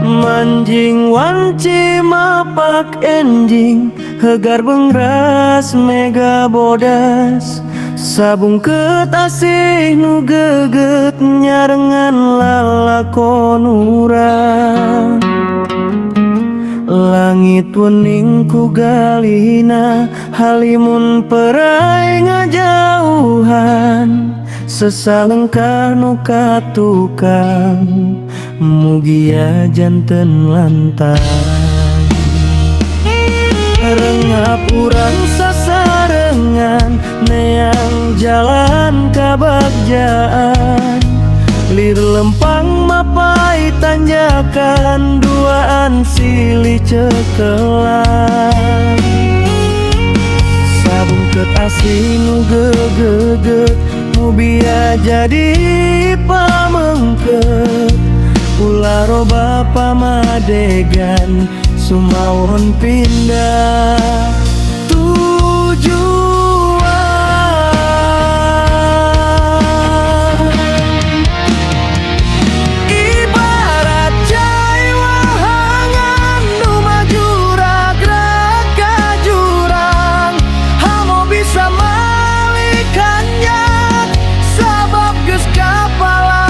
Manjing wanci mapak enjing hegar bengras mega bodas sabung ketasih nu geget nyarengan lalakon urang langit wening ku galina halimun perai ngajauhan sesalengkah nu katukang mugia janten lantaran rengap urang sasarengan neang jalan kabagjaan lir lempang mapai tanjakan duaan silih cekelan sabung ket asih nu gegeget mubia jadi pamengket ulah roba pamadegan sumawon pindah tujuan ibarat cai wahangan nu maju ragrag ka jurang hamo bisa malikannya sabab geus kapala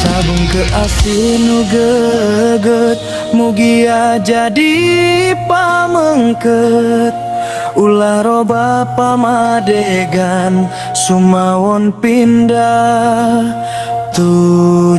sabung ke asih nu geget mugia jadi pamengket ulah roba pamadegan sumawon pindah tujuan.